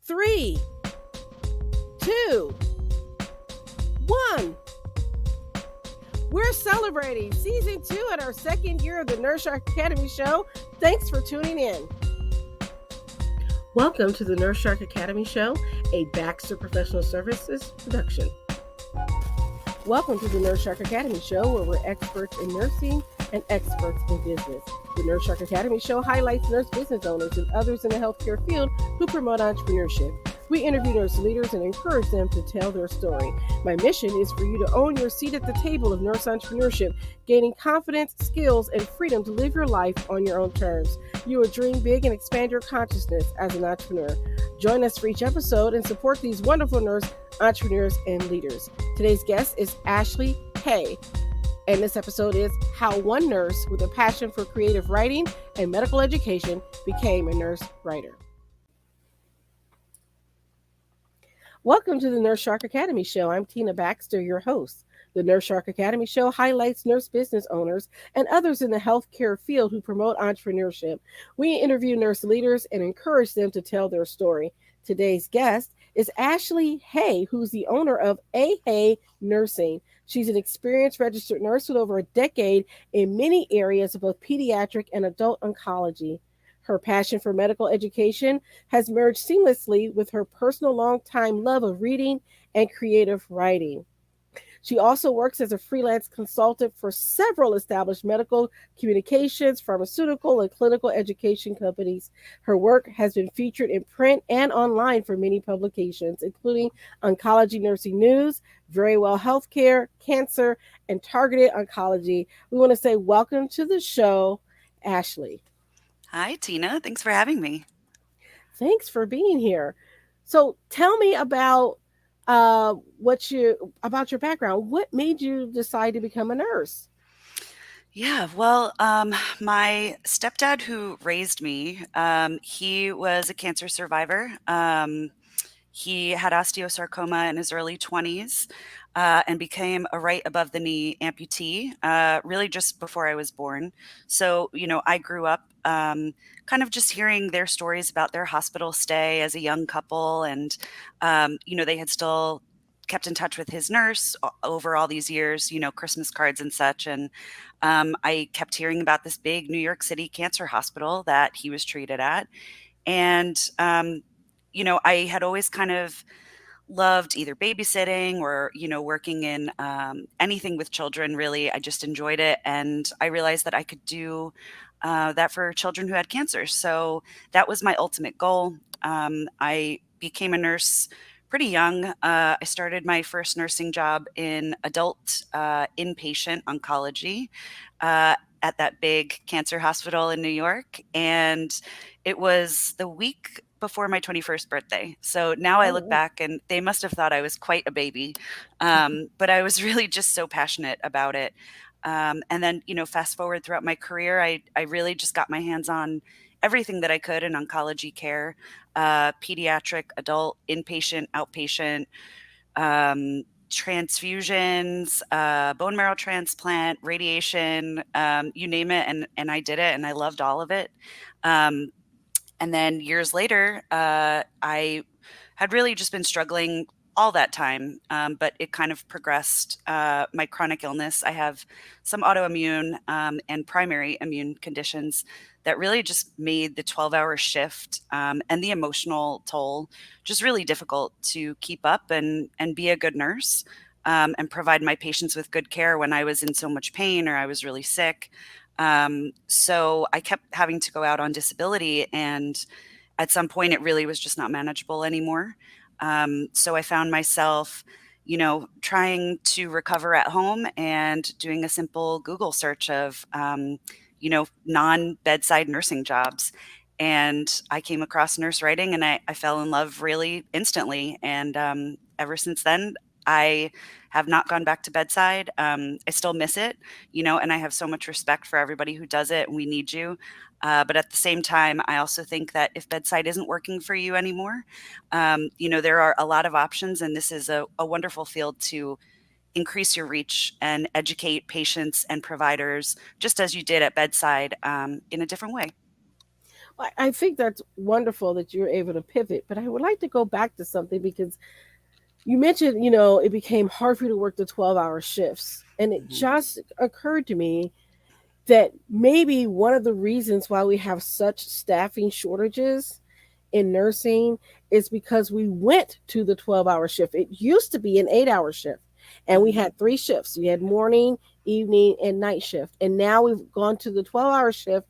3, 2, 1. We're celebrating season 2 and our second year of the Nurse Shark Academy show. Thanks for tuning in. Welcome to the Nurse Shark Academy show, a Baxter Professional Services production. Welcome to the Nurse Shark Academy show, where we're experts in nursing and experts in business. The Nurse Shark Academy show highlights nurse business owners and others in the healthcare field who promote entrepreneurship. We interview nurse leaders and encourage them to tell their story. My mission is for you to own your seat at the table of nurse entrepreneurship, gaining confidence, skills, and freedom to live your life on your own terms. You will dream big and expand your consciousness as an entrepreneur. Join us for each episode and support these wonderful nurse entrepreneurs and leaders. Today's guest is AHay, and this episode is how one nurse with a passion for creative writing and medical education became a nurse writer. Welcome to the Nurse Shark Academy show. I'm Tina Baxter, your host. The Nurse Shark Academy show highlights nurse business owners and others in the healthcare field who promote entrepreneurship. We interview nurse leaders and encourage them to tell their story. Today's guest is AHay, who's the owner of AHay Nursing. She's an experienced registered nurse with over a decade in many areas of both pediatric and adult oncology. Her passion for medical education has merged seamlessly with her personal long-time love of reading and creative writing. She also works as a freelance consultant for several established medical communications, pharmaceutical, and clinical education companies. Her work has been featured in print and online for many publications, including Oncology Nursing News, Very Well Healthcare, Cancer, and Targeted Oncology. We want to say welcome to the show, Ashley. Hi, Tina. Thanks for having me. Thanks for being here. So tell me about about your background. What made you decide to become a nurse? Yeah, well, my stepdad who raised me, he was a cancer survivor. He had osteosarcoma in his early 20s and became a right above the knee amputee really just before I was born. So, I grew up kind of just hearing their stories about their hospital stay as a young couple. And, they had still kept in touch with his nurse over all these years, Christmas cards and such. And I kept hearing about this big New York City cancer hospital that he was treated at. And, I had always kind of loved either babysitting or, working in anything with children, really. I just enjoyed it. And I realized that I could do that for children who had cancer. So that was my ultimate goal. I became a nurse pretty young. I started my first nursing job in adult inpatient oncology at that big cancer hospital in New York. And it was the week before my 21st birthday. So now I look back and they must have thought I was quite a baby. But I was really just so passionate about it. And then, fast forward throughout my career, I really just got my hands on everything that I could in oncology care, pediatric, adult, inpatient, outpatient, transfusions, bone marrow transplant, radiation, you name it. And I did it and I loved all of it. And then years later, I had really just been struggling all that time, but it kind of progressed. My chronic illness, I have some autoimmune and primary immune conditions that really just made the 12-hour shift and the emotional toll just really difficult to keep up and be a good nurse and provide my patients with good care when I was in so much pain or I was really sick. So I kept having to go out on disability, and at some point it really was just not manageable anymore. So I found myself, trying to recover at home and doing a simple Google search of, non-bedside nursing jobs. And I came across nurse writing and I fell in love really instantly. And ever since then, I have not gone back to bedside. I still miss it, and I have so much respect for everybody who does it. And we need you. But at the same time, I also think that if bedside isn't working for you anymore, there are a lot of options. And this is a wonderful field to increase your reach and educate patients and providers, just as you did at bedside, in a different way. I think that's wonderful that you're able to pivot, but I would like to go back to something because you mentioned, it became hard for you to work the 12-hour shifts. And it Mhm. just occurred to me that maybe one of the reasons why we have such staffing shortages in nursing is because we went to the 12-hour shift. It used to be an 8-hour shift, and we Mhm. had three shifts. You had morning, evening, and night shift. And now we've gone to the 12-hour shift.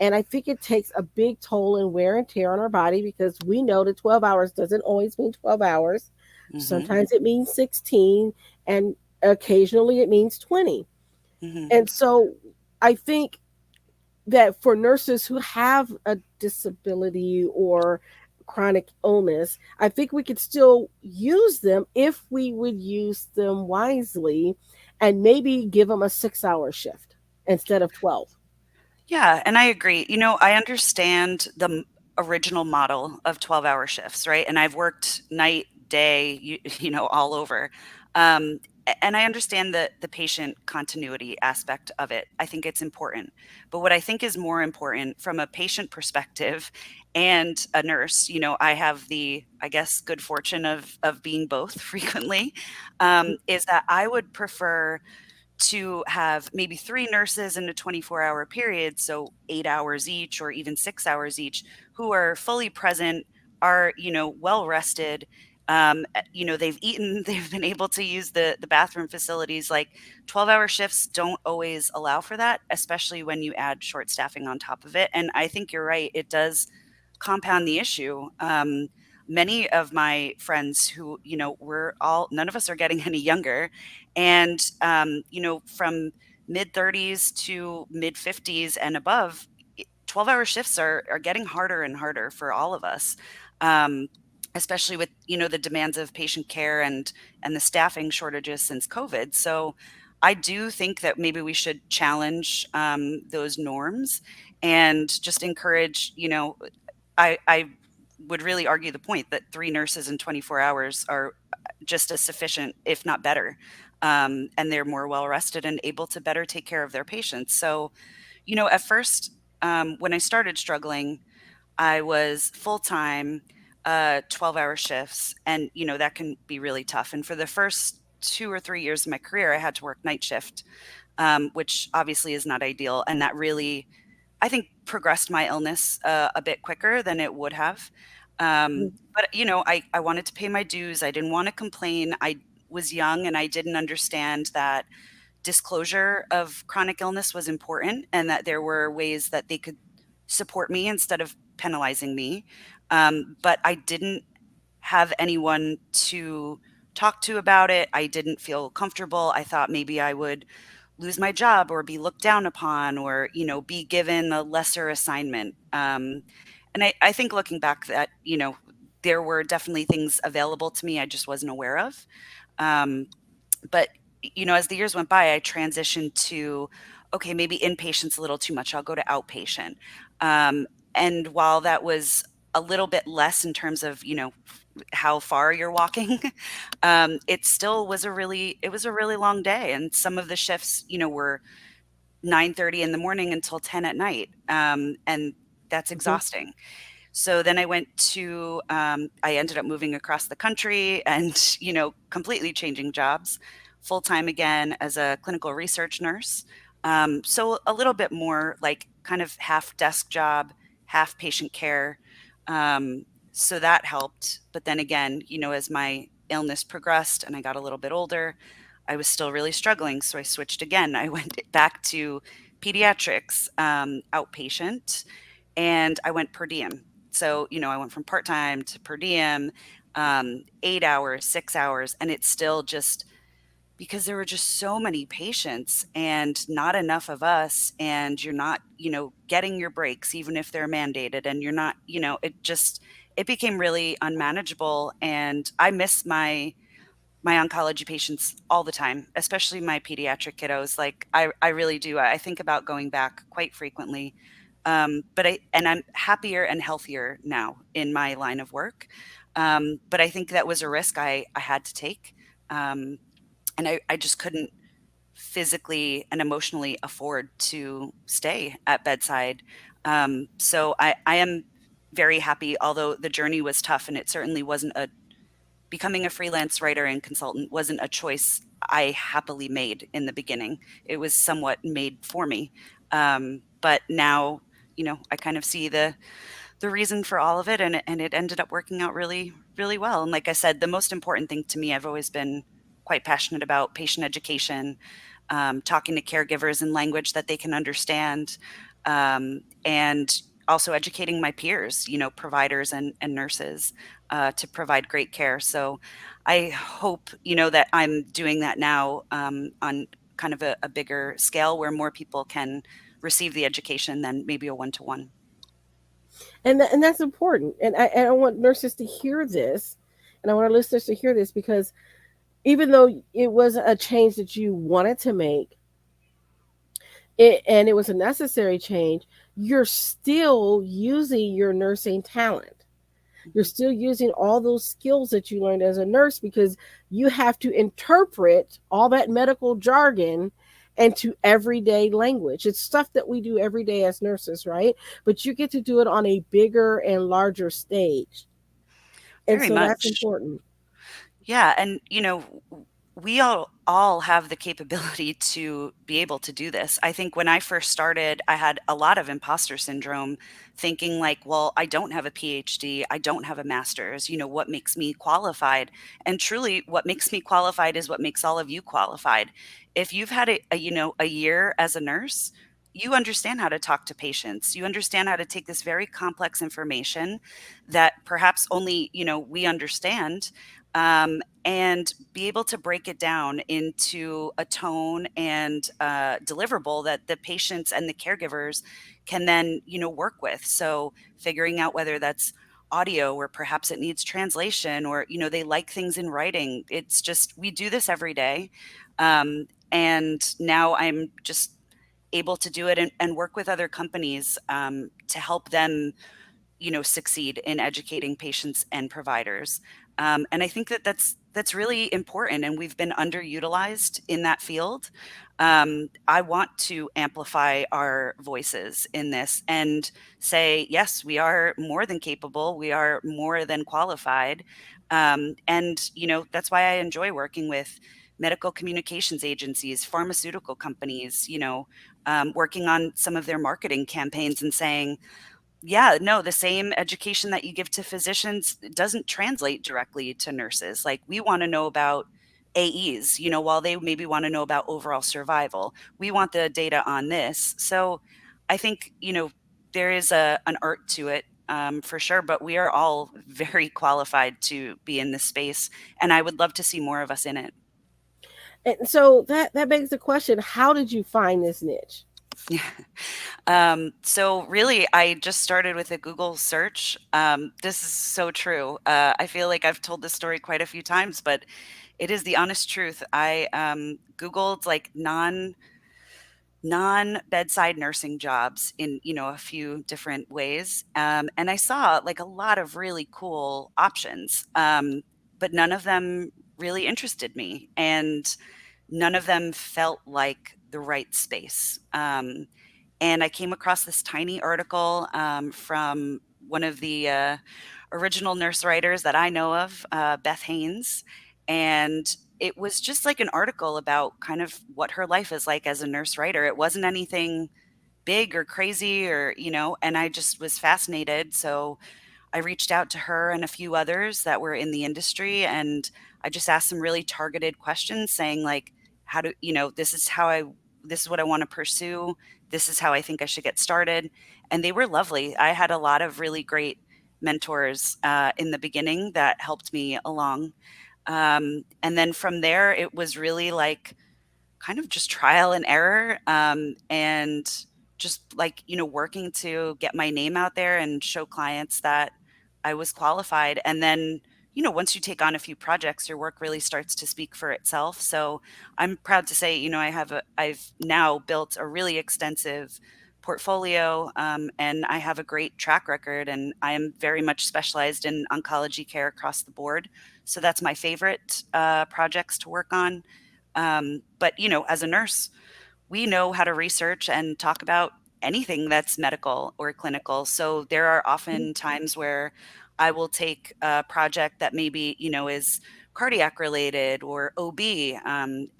And I think it takes a big toll and wear and tear on our body because we know that 12 hours doesn't always mean 12 hours. Mhm. Sometimes it means 16, and occasionally it means 20. Mhm. And so I think that for nurses who have a disability or chronic illness, I think we could still use them if we would use them wisely and maybe give them a 6-hour shift instead of 12. Yeah, and I agree. I understand the original model of 12-hour shifts, right? And I've worked night, day, all over. And I understand the patient continuity aspect of it. I think it's important. But what I think is more important from a patient perspective and a nurse, I have the, I guess, good fortune of being both frequently, is that I would prefer to have maybe 3 nurses in a 24-hour period, so 8 hours each or even 6 hours each, who are fully present, are, well rested, they've eaten, they've been able to use the bathroom facilities. Like, 12-hour shifts don't always allow for that, especially when you add short staffing on top of it, and I think you're right, it does compound the issue. Many of my friends who, we're all none of us are getting any younger, and from mid 30s to mid 50s and above, 12-hour shifts are getting harder and harder for all of us. Um, Especially with the demands of patient care and the staffing shortages since COVID. So I do think that maybe we should challenge those norms and just encourage, I would really argue the point that 3 nurses in 24 hours are just as sufficient, if not better, and they're more well rested and able to better take care of their patients. So, at first, when I started struggling, I was full-time, 12-hour shifts, and, that can be really tough, and for the first 2 or 3 years of my career, I had to work night shift, which obviously is not ideal, and that really, I think, progressed my illness, a bit quicker than it would have. But, I wanted to pay my dues. I didn't wanna complain. I was young, and I didn't understand that disclosure of chronic illness was important and that there were ways that they could support me instead of penalizing me. But I didn't have anyone to talk to about it. I didn't feel comfortable. I thought maybe I would lose my job or be looked down upon or, be given a lesser assignment. And I think looking back that, there were definitely things available to me I just wasn't aware of. Um, but, as the years went by, I transitioned to, okay, maybe inpatient's a little too much. I'll go to outpatient. Um, and while that was a little bit less in terms of, how far you're walking, it still was a really long day. And some of the shifts, were 9:30 in the morning until 10 at night. And that's Mhm. exhausting. So then I ended up moving across the country and, completely changing jobs, full time again as a clinical research nurse. So a little bit more like kind of half desk job, half patient care. So that helped. But then again, as my illness progressed and I got a little bit older, I was still really struggling. So I switched again. I went back to pediatrics, outpatient, and I went per diem. So, I went from part time to per diem, 8 hours, 6 hours, and it's still just because there were just so many patients and not enough of us, and you're not, getting your breaks, even if they're mandated, and you're not, it became really unmanageable. And I miss my oncology patients all the time, especially my pediatric kiddos. Like, I really do. I think about going back quite frequently. But I'm happier and healthier now in my line of work. But I think that was a risk I had to take. Um, and I just couldn't physically and emotionally afford to stay at bedside. So I am very happy, although the journey was tough and it certainly wasn't a becoming a freelance writer and consultant wasn't a choice I happily made in the beginning. It was somewhat made for me. But now, I kind of see the reason for all of it, and it ended up working out really, really well. And like I said, the most important thing to me, I've always been quite passionate about patient education, talking to caregivers in language that they can understand, and also educating my peers, providers and nurses, to provide great care. So I hope, that I'm doing that now, on kind of a bigger scale where more people can receive the education than maybe a one-to-one. And that's important. And I want nurses to hear this, and I want our listeners to hear this, because even though it was a change that you wanted to make, and it was a necessary change, you're still using your nursing talent. You're still using all those skills that you learned as a nurse, because you have to interpret all that medical jargon into everyday language. It's stuff that we do every day as nurses, right? But you get to do it on a bigger and larger stage. And Very so that's much. important. Yeah, and we all have the capability to be able to do this. I think when I first started, I had a lot of imposter syndrome, thinking like, well, I don't have a PhD, I don't have a master's, what makes me qualified? And truly what makes me qualified is what makes all of you qualified. If you've had a year as a nurse, you understand how to talk to patients. You understand how to take this very complex information that perhaps only, we understand, and be able to break it down into a tone and deliverable that the patients and the caregivers can then work with. So figuring out whether that's audio or perhaps it needs translation, or they like things in writing. It's just we do this every day, and now I'm just able to do it and work with other companies, to help them succeed in educating patients and providers. And I think that that's really important, and we've been underutilized in that field. I want to amplify our voices in this and say, yes, we are more than capable, we are more than qualified, and that's why I enjoy working with medical communications agencies, pharmaceutical companies, working on some of their marketing campaigns and saying, yeah, no, the same education that you give to physicians doesn't translate directly to nurses. Like, we wanna know about AEs, while they maybe wanna know about overall survival. We want the data on this. So, I think, there is an art to it, for sure, but we are all very qualified to be in this space, and I would love to see more of us in it. And so that begs the question, how did you find this niche? So really, I just started with a Google search. This is so true. I feel like I've told this story quite a few times, but it is the honest truth. I Googled like non bedside nursing jobs in a few different ways, and I saw like a lot of really cool options, but none of them really interested me, and none of them felt like the right space. And I came across this tiny article, from one of the original nurse writers that I know of, Beth Haynes. And it was just like an article about kind of what her life is like as a nurse writer. It wasn't anything big or crazy, and I just was fascinated. So I reached out to her and a few others that were in the industry, and I just asked some really targeted questions saying like, how do this is what I want to pursue. This is how I think I should get started. And they were lovely. I had a lot of really great mentors, in the beginning that helped me along. And then from there, it was really like kind of just trial and error, and just like working to get my name out there and show clients that I was qualified. And then once you take on a few projects, your work really starts to speak for itself. So I'm proud to say I've now built a really extensive portfolio, and I have a great track record, and I am very much specialized in oncology care across the board. So that's my favorite projects to work on. But as a nurse, we know how to research and talk about anything that's medical or clinical. So there are Mhm. often times where I will take a project that maybe, is cardiac related or OB. And,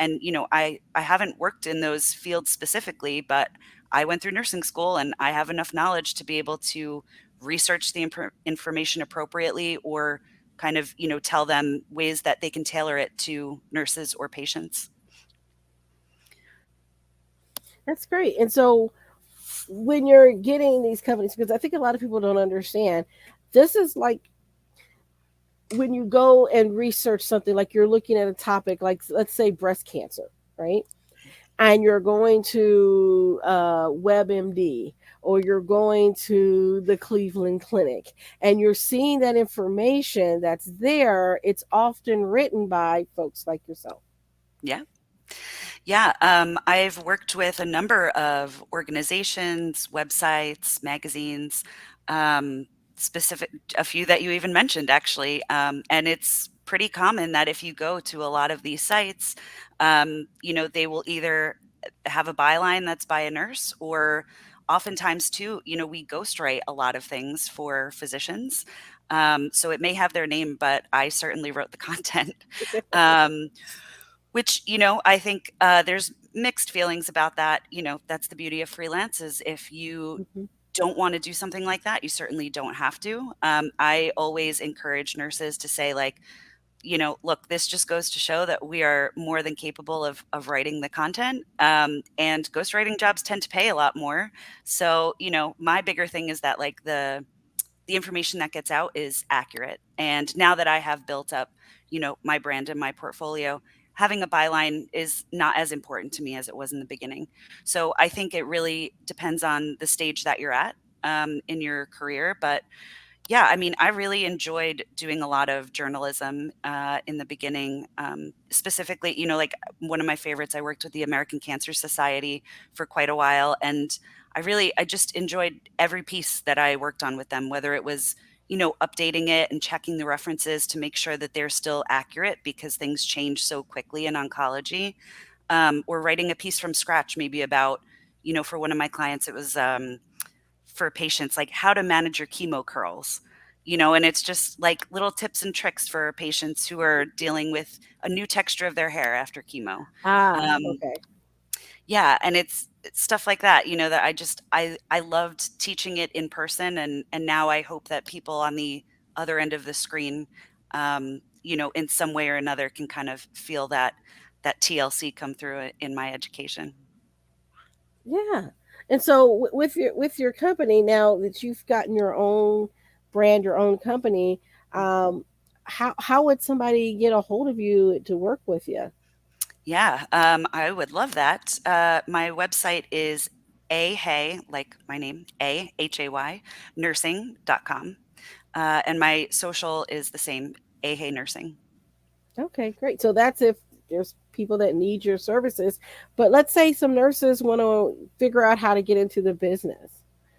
I haven't worked in those fields specifically, but I went through nursing school and I have enough knowledge to be able to research the information appropriately or kind of, tell them ways that they can tailor it to nurses or patients. That's great. And so when you're getting these companies, because I think a lot of people don't understand, this is like when you go and research something, like you're looking at a topic, like let's say breast cancer, right? And you're going to WebMD or you're going to the Cleveland Clinic and you're seeing that information that's there, it's often written by folks like yourself. Yeah. Yeah, I've worked with a number of organizations, websites, magazines, um, specific a few that you even mentioned actually, and it's pretty common that if you go to a lot of these sites, they will either have a byline that's by a nurse or oftentimes too, we ghostwrite a lot of things for physicians. So it may have their name, but I certainly wrote the content. Um, which, I think, there's mixed feelings about that. That's the beauty of freelance is if you Mhm. don't wanna do something like that, you certainly don't have to. I always encourage nurses to say, like, "Look, this just goes to show that we are more than capable of writing the content, and ghostwriting jobs tend to pay a lot more." So, my bigger thing is that, like, the information that gets out is accurate. And now that I have built up, my brand and my portfolio, having a byline is not as important to me as it was in the beginning. So I think it really depends on the stage that you're at in your career. But yeah, I mean, I really enjoyed doing a lot of journalism in the beginning. Specifically, like one of my favorites, I worked with the American Cancer Society for quite a while, and I just enjoyed every piece that I worked on with them, whether it was, updating it and checking the references to make sure that they're still accurate because things change so quickly in oncology, or writing a piece from scratch, maybe about, for one of my clients, it was for patients, like how to manage your chemo curls, and it's just like little tips and tricks for patients who are dealing with a new texture of their hair after chemo. Ah, Um, okay. yeah, and it's stuff like that, that I loved teaching it in person, and now I hope that people on the other end of the screen, in some way or another can kind of feel that TLC come through in my education. Yeah. And so with your company now that you've gotten your own brand, your own company, um, how would somebody get a hold of you to work with you? Yeah, I would love that. My website is AHay, like my name, AHay, nursing.com. And my social is the same, AHay Nursing. Okay, great. So that's if there's people that need your services. But let's say some nurses want to figure out how to get into the business.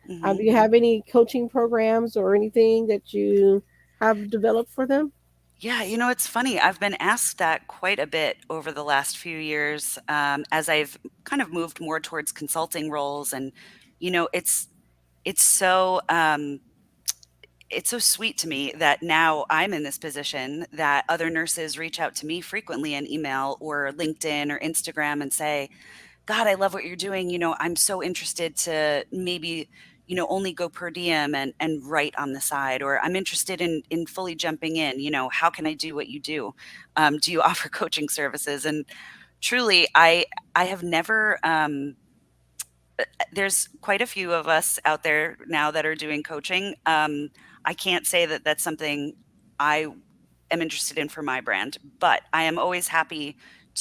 Do Mhm. you have any coaching programs or anything that you have developed for them? Yeah, it's funny. I've been asked that quite a bit over the last few years, as I've kind of moved more towards consulting roles, and it's so it's so sweet to me that now I'm in this position that other nurses reach out to me frequently in email or LinkedIn or Instagram and say, "God, I love what you're doing. I'm so interested to maybe, only go per diem and write on the side, or I'm interested in fully jumping in. How can I do what you do? Do you offer coaching services?" And truly, I have never. There's quite a few of us out there now that are doing coaching. I can't say that that's something I am interested in for my brand, but I am always happy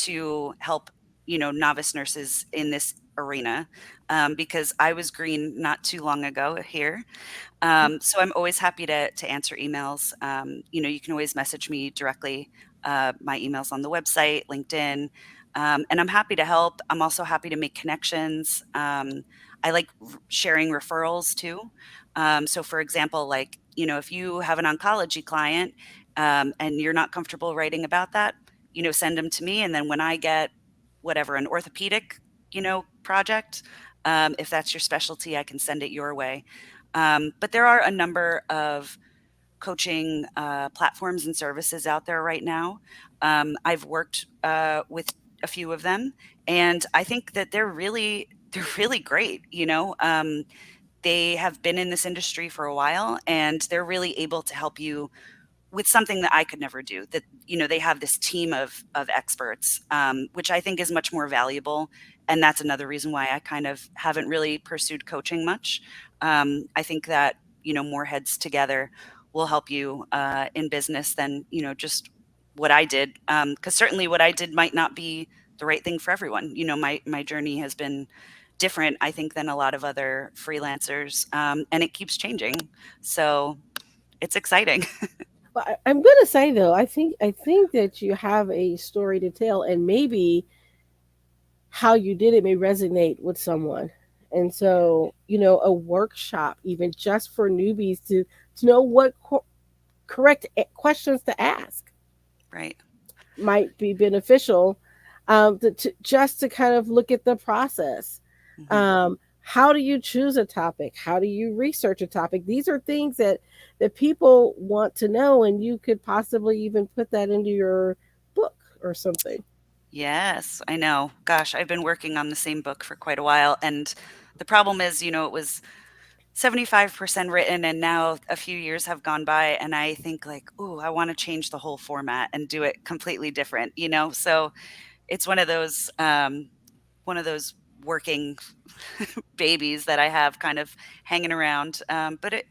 to help, novice nurses in this arena, because I was green not too long ago here. So I'm always happy to answer emails. You can always message me directly. My email's on the website, LinkedIn, and I'm happy to help. I'm also happy to make connections. I like sharing referrals too. So, for example, like if you have an oncology client and you're not comfortable writing about that, send them to me, and then when I get whatever an orthopedic project, If that's your specialty, I can send it your way. But there are a number of coaching platforms and services out there right now. I've worked with a few of them, and I think that they're really great. They have been in this industry for a while, and they're really able to help you with something that I could never do. That they have this team of experts, which I think is much more valuable, and that's another reason why I kind of haven't really pursued coaching much. I think that more heads together will help you in business than just what I did, because certainly what I did might not be the right thing for everyone. My journey has been different, I think, than a lot of other freelancers, and it keeps changing. So it's exciting. But I'm going to say though, I think that you have a story to tell, and maybe how you did it may resonate with someone. And so, a workshop, even just for newbies to know what correct questions to ask, Right. might be beneficial, just to kind of look at the process. Mhm. How do you choose a topic? How do you research a topic? These are things that people want to know, and you could possibly even put that into your book or something. Yes, I know. Gosh, I've been working on the same book for quite a while, and the problem is, it was 75% written, and now a few years have gone by, and I think like, "Ooh, I wanna change the whole format and do it completely different," you know? So, it's one of those working babies that I have kind of hanging around, but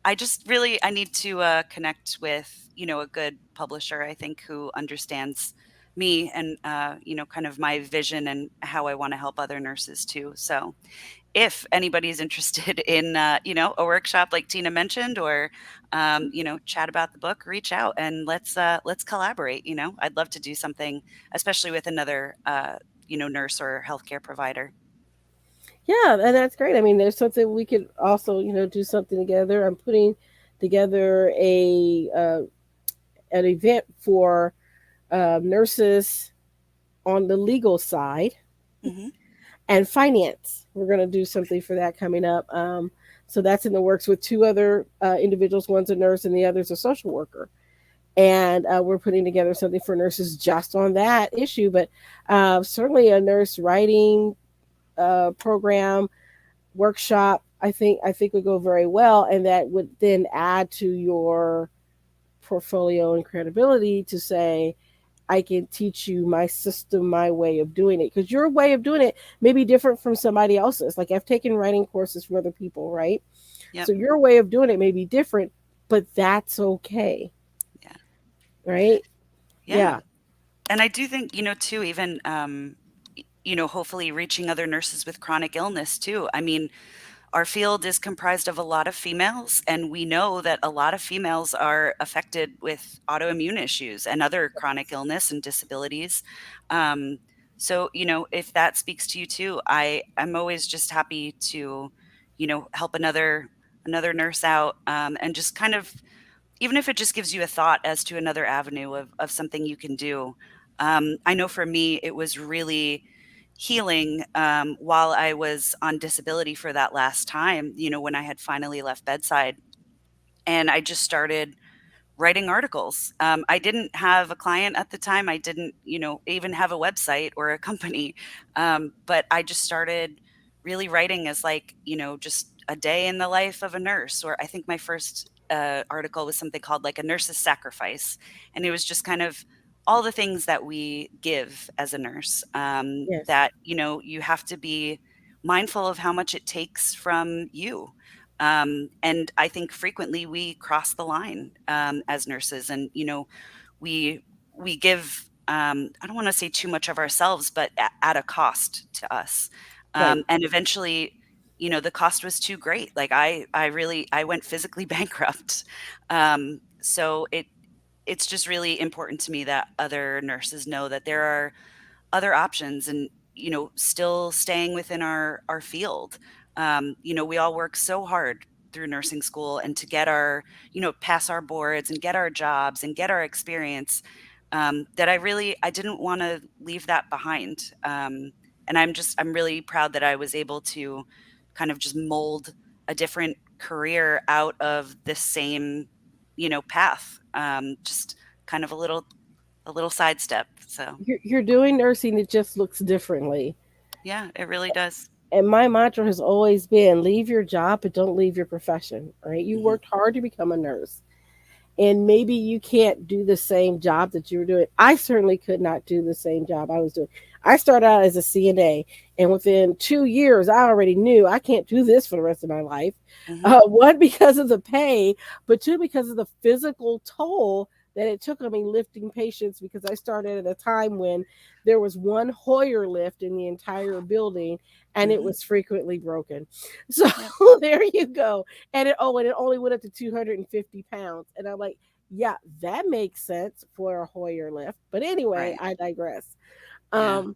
I just really I need to connect with a good publisher. I think who understands me and kind of my vision and how I want to help other nurses too. So if anybody's interested in a workshop like Tina mentioned, or chat about the book, reach out and let's collaborate. I'd love to do something, especially with another nurse or healthcare provider. Yeah, and that's great. I mean, there's something we could also, do something together. I'm putting together a an event for nurses on the legal side Hmm. and finance. We're going to do something for that coming up. So that's in the works with two other individuals. One's a nurse and the other's a social worker. And we're putting together something for nurses just on that issue. But certainly a nurse writing program workshop, I think would go very well, and that would then add to your portfolio and credibility to say, I can teach you my system, my way of doing it. Because your way of doing it may be different from somebody else's. Like I've taken writing courses from other people, right? Yep. So your way of doing it may be different, but that's okay, Yeah. right? Yeah. Yeah, And I do think, too, even, hopefully reaching other nurses with chronic illness too. I mean, our field is comprised of a lot of females, and we know that a lot of females are affected with autoimmune issues and other chronic illness and disabilities. Um, so, if that speaks to you too, I'm always just happy to, help another nurse out, and just kind of even if it just gives you a thought as to another avenue of something you can do. I know for me, it was really healing while I was on disability for that last time, when I had finally left bedside. And I just started writing articles. I didn't have a client at the time. I didn't, even have a website or a company. But I just started really writing as like, just a day in the life of a nurse. Or I think my first article was something called like a nurse's sacrifice. And it was just kind of all the things that we give as a nurse, yes, that, you have to be mindful of how much it takes from you. And I think frequently we cross the line as nurses, and we we give. I don't want to say too much of ourselves, but at a cost to us, right, and eventually, the cost was too great. Like I went physically bankrupt. So it's just really important to me that other nurses know that there are other options, and still staying within our field. We all work so hard through nursing school, and to get our pass our boards and get our jobs and get our experience, that I didn't want to leave that behind. And I'm really proud that I was able to kind of just mold a different career out of the same, path. Just kind of a little sidestep. So You're doing nursing, it just looks differently. yeah, it really does. And my mantra has always been leave your job, but don't leave your profession, right? You Hmm. worked hard to become a nurse. And maybe you can't do the same job that you were doing. I certainly could not do the same job I was doing. I started out as a CNA, and within 2 years, I already knew I can't do this for the rest of my life. Hmm. One, because of the pay, but two, because of the physical toll that it took on me lifting patients. Because I started at a time when there was one Hoyer lift in the entire building, and it Hmm. was frequently broken. So Yep. there you go. And it only went up to 250 pounds. And I'm like, yeah, that makes sense for a Hoyer lift. But anyway, Right. I digress. Yeah. Um,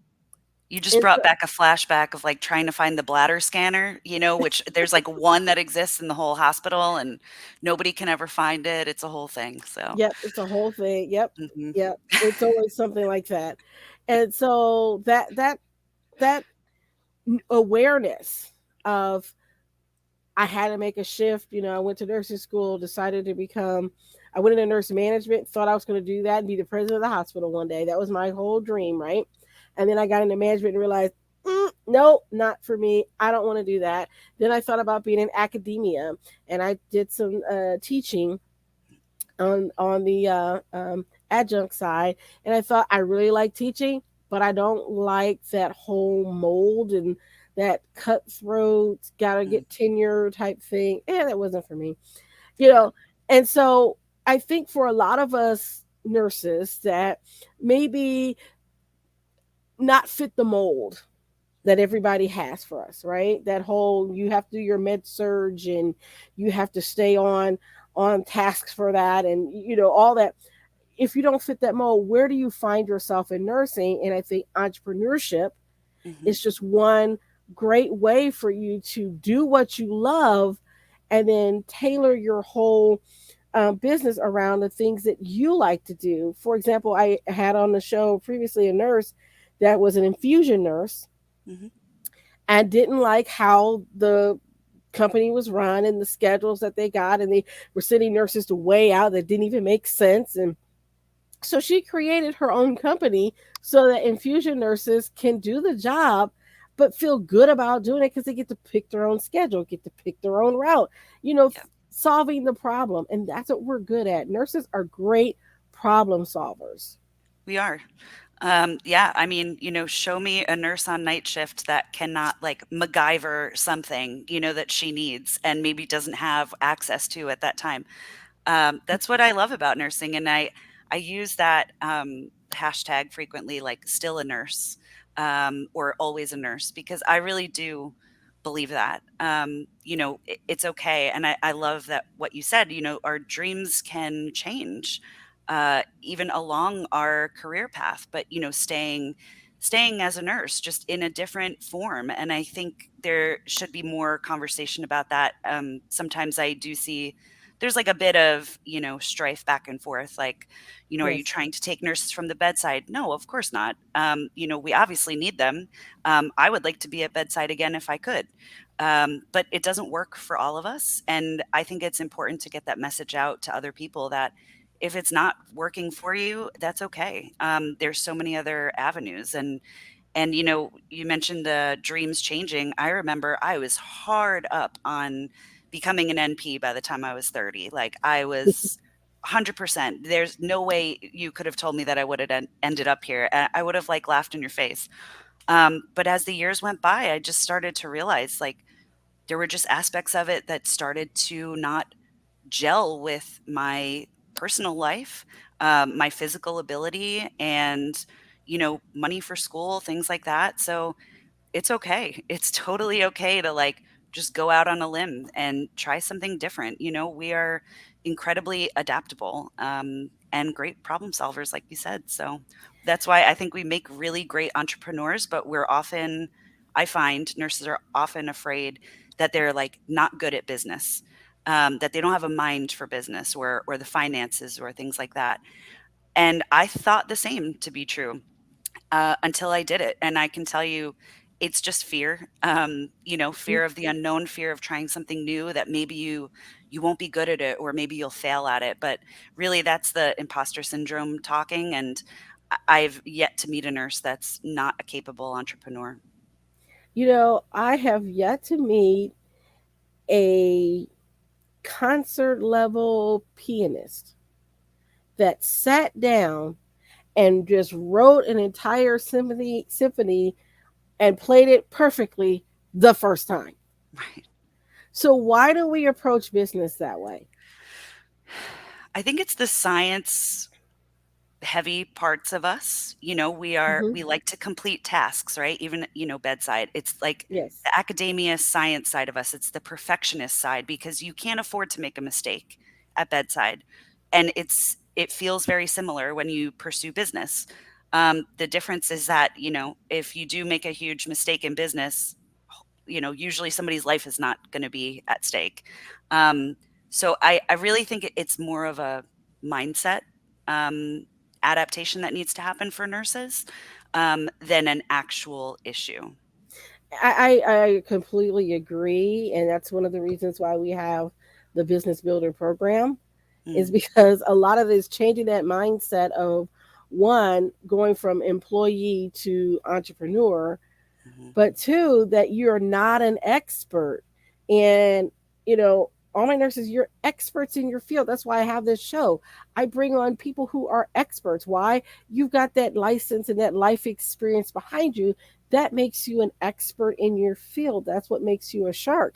You just and brought so, back a flashback of, like, trying to find the bladder scanner, which there's, like, one that exists in the whole hospital, and nobody can ever find it. It's a whole thing, so yep, it's a whole thing. Yep, mhm. yep. It's always something like that. And so that awareness of I had to make a shift. I went to nursing school, decided to become, I went into nurse management, thought I was going to do that and be the president of the hospital one day. That was my whole dream, right? And then I got into management and realized, no, not for me. I don't want to do that. Then I thought about being in academia, and I did some teaching on the adjunct side, and I thought I really like teaching, but I don't like that whole mold and that cutthroat, gotta Mm, get tenure type thing. That wasn't for me, you yeah, know. And so I think for a lot of us nurses that maybe not fit the mold that everybody has for us, right? That whole you have to do your med surge and you have to stay on tasks for that, and all that. If you don't fit that mold, where do you find yourself in nursing? And I think entrepreneurship mhm, is just one great way for you to do what you love and then tailor your whole business around the things that you like to do. For example, I had on the show previously a nurse that was an infusion nurse mhm, and didn't like how the company was run and the schedules that they got, and they were sending nurses to way out that didn't even make sense. And so she created her own company so that infusion nurses can do the job but feel good about doing it because they get to pick their own schedule, get to pick their own route, you know, yeah, solving the problem. And that's what we're good at. Nurses are great problem solvers. we are. Yeah, I mean, show me a nurse on night shift that cannot, like, MacGyver something, that she needs and maybe doesn't have access to at that time. That's what I love about nursing, and I use that, hashtag frequently, like, "still a nurse," or "always a nurse," because I really do believe that. It's okay, and I love that what you said, our dreams can change, even along our career path, but, staying as a nurse just in a different form, and I think there should be more conversation about that. Sometimes I do see there's, like, a bit of, strife back and forth, like, are you Yes. trying to take nurses from the bedside? No, of course not. We obviously need them. I would like to be at bedside again if I could. But it doesn't work for all of us, and I think it's important to get that message out to other people that if it's not working for you, that's okay. There's so many other avenues, and you mentioned the dreams changing. I remember I was hard up on becoming an NP by the time I was 30. Like, I was 100%. There's no way you could have told me that I would have ended up here. I would have, like, laughed in your face. But as the years went by, I just started to realize, like, there were just aspects of it that started to not gel with my personal life, my physical ability, and money for school, things like that. So it's okay. It's totally okay to, like, just go out on a limb and try something different. We are incredibly adaptable, and great problem solvers, like you said. So that's why I think we make really great entrepreneurs, but I find nurses are often afraid that they're, like, not good at business, that they don't have a mind for business or the finances or things like that. And I thought the same to be true until I did it. And I can tell you, it's just fear, fear of the unknown, fear of trying something new that maybe you won't be good at it, or maybe you'll fail at it. But really, that's the imposter syndrome talking. And I've yet to meet a nurse that's not a capable entrepreneur. I have yet to meet a concert level pianist that sat down and just wrote an entire symphony and played it perfectly the first time. Right. So why do we approach business that way? I think it's the science heavy parts of us. Hmm. We like to complete tasks, right? Even, bedside. It's like Yes. the academia science side of us. It's the perfectionist side, because you can't afford to make a mistake at bedside. And it feels very similar when you pursue business. The difference is that, if you do make a huge mistake in business, usually somebody's life is not going to be at stake. Um, so I really think it's more of a mindset um, adaptation that needs to happen for nurses, than an actual issue. I completely agree. And that's one of the reasons why we have the business builder program, is Mm, because a lot of it is changing that mindset of one, going from employee to entrepreneur, mhm, but two, that you're not an expert. And, all my nurses, you're experts in your field. That's why I have this show. I bring on people who are experts. Why? You've got that license and that life experience behind you. That makes you an expert in your field. That's what makes you a shark.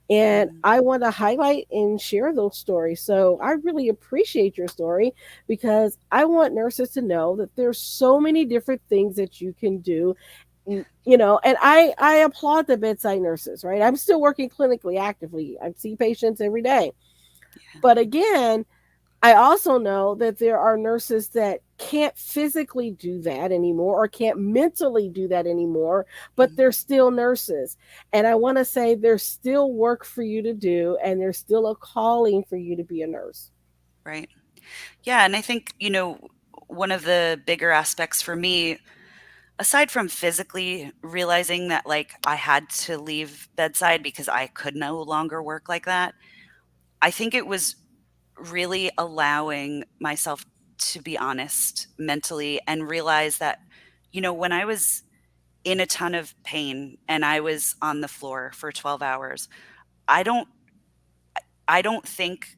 And mhm, I want to highlight and share those stories. So I really appreciate your story, because I want nurses to know that there's so many different things that you can do. And I applaud the bedside nurses, right? I'm still working clinically actively. I see patients every day. yeah, But again, I also know that there are nurses that can't physically do that anymore, or can't mentally do that anymore, but mhm, they're still nurses. And I want to say there's still work for you to do, and there's still a calling for you to be a nurse. right. Yeah, and I think, one of the bigger aspects for me, aside from physically realizing that, like, I had to leave bedside because I could no longer work like that, I think it was really allowing myself to be honest mentally and realize that, when I was in a ton of pain and I was on the floor for 12 hours, I don't I don't think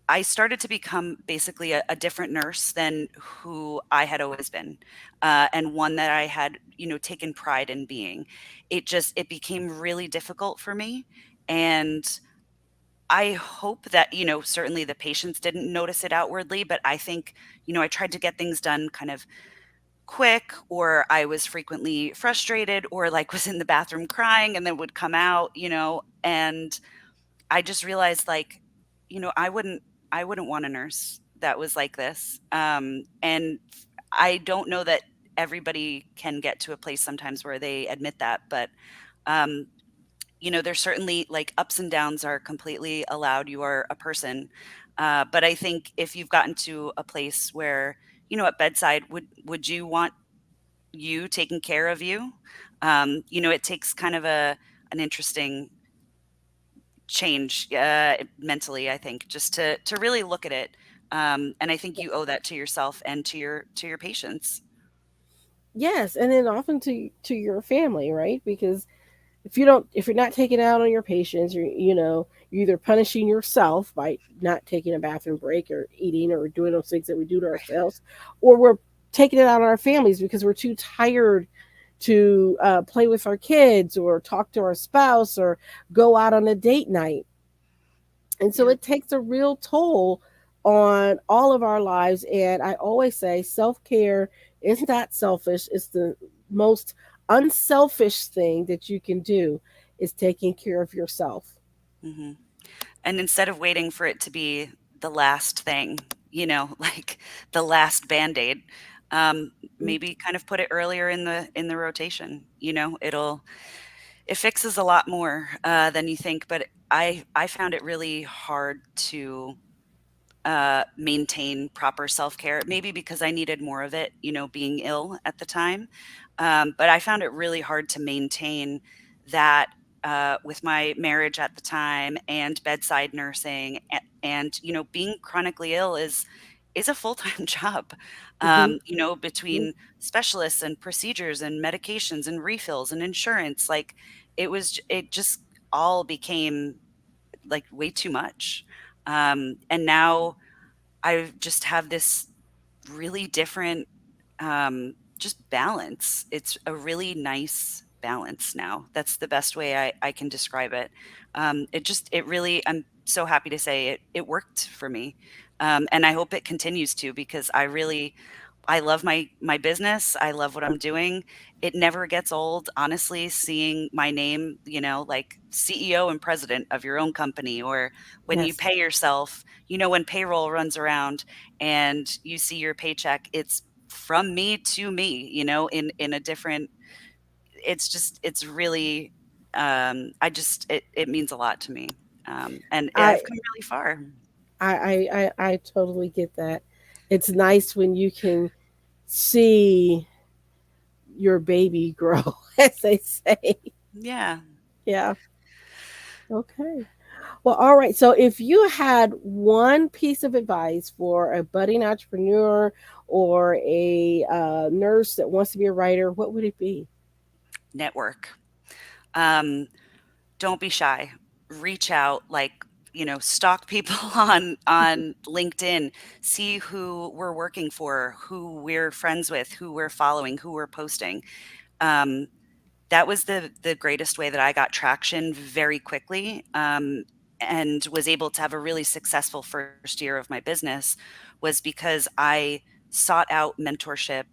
I started to become basically a different nurse than who I had always been, and one that I had, taken pride in being. It became really difficult for me, and I hope that, certainly the patients didn't notice it outwardly, but I think, I tried to get things done kind of quick, or I was frequently frustrated, or like was in the bathroom crying and then would come out, and I just realized, like, I wouldn't want a nurse that was like this. And I don't know that everybody can get to a place sometimes where they admit that, but um, there's certainly, like, ups and downs are completely allowed. You are a person. But I think if you've gotten to a place where, at bedside, would you want you taking care of you? It takes kind of an interesting change mentally, I think, just to really look at it. And I think you owe that to yourself and to your patients. Yes, and then often to your family, right? Because if you're not taking it out on your patients, you're either punishing yourself by not taking a bathroom break or eating or doing those things that we do to Right. ourselves, or we're taking it out on our families because we're too tired to play with our kids or talk to our spouse or go out on a date night. And so Yeah. it takes a real toll on all of our lives. And I always say self-care is not selfish. It's the most unselfish thing that you can do, is taking care of yourself. hmm And instead of waiting for it to be the last thing, like the last band-aid, maybe kind of put it earlier in the rotation. It fixes a lot more than you think. But I found it really hard to maintain proper self care, maybe because I needed more of it, being ill at the time. But I found it really hard to maintain that with my marriage at the time and bedside nursing and being chronically ill is a full-time job. Hmm. Between specialists and procedures and medications and refills and insurance, like it just all became like way too much. And now I just have this really different just balance. It's a really nice balance now. That's the best way I can describe it. It really, I'm so happy to say it worked for me. And I hope it continues to, because I love my business. I love what I'm doing. It never gets old, honestly, seeing my name, like CEO and president of your own company, or when you Yes. pay yourself, when payroll runs around and you see your paycheck, it's from me to me, in a different, it's really, it means a lot to me. And I I've come really far. I totally get that. It's nice when you can see your baby grow, as they say. Yeah. Yeah. Okay. Well, all right. So, if you had one piece of advice for a budding entrepreneur or a nurse that wants to be a writer, what would it be? Network. Um, don't be shy. Reach out, like, stalk people on LinkedIn, see who we're working for, who we're friends with, who we're following, who we're posting. Um, that was the greatest way that I got traction very quickly, and was able to have a really successful first year of my business, was because I sought out mentorship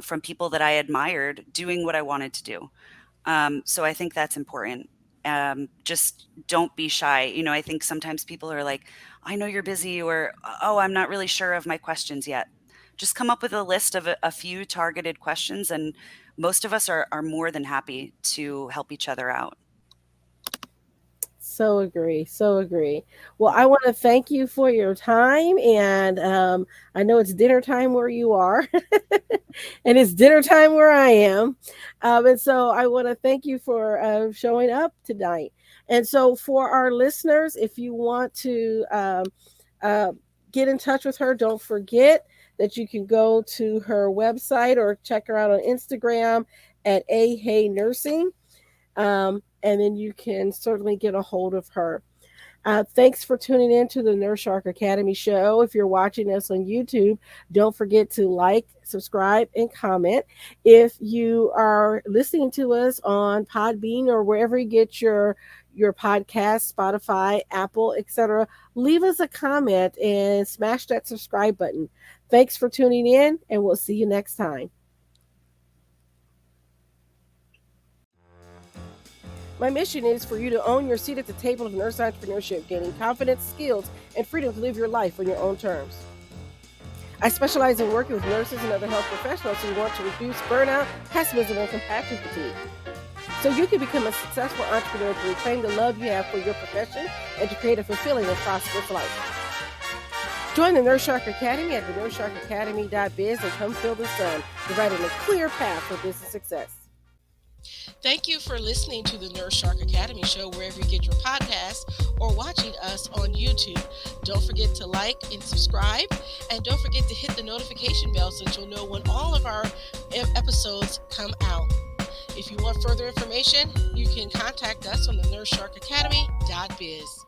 from people that I admired doing what I wanted to do. So I think that's important. Just don't be shy. I think sometimes people are like, I know you're busy, or, oh, I'm not really sure of my questions yet. Just come up with a list of a few targeted questions, and most of us are more than happy to help each other out. So agree. So agree. Well, I want to thank you for your time. And I know it's dinner time where you are, and it's dinner time where I am. And so I want to thank you for showing up tonight. And so, for our listeners, if you want to uh, get in touch with her, don't forget that you can go to her website or check her out on Instagram at AHay Nursing, and then you can certainly get a hold of her. Thanks for tuning in to the Nurse Shark Academy show. If you're watching us on YouTube, don't forget to like, subscribe, and comment. If you are listening to us on Podbean or wherever you get your podcast, Spotify, Apple, etc., leave us a comment and smash that subscribe button. Thanks for tuning in, and we'll see you next time. My mission is for you to own your seat at the table of nurse entrepreneurship, gaining confidence, skills, and freedom to live your life on your own terms. I specialize in working with nurses and other health professionals who want to reduce burnout, pessimism, and compassion fatigue. So you can become a successful entrepreneur to reclaim the love you have for your profession and to create a fulfilling and prosperous life. Join the Nurse Shark Academy at thenurseSharkAcademy.biz and come feel the sun, providing a clear path for business success. Thank you for listening to the Nurse Shark Academy show wherever you get your podcasts or watching us on YouTube. Don't forget to like and subscribe, and don't forget to hit the notification bell so that you'll know when all of our episodes come out. If you want further information, you can contact us on the NurseSharkAcademy.biz.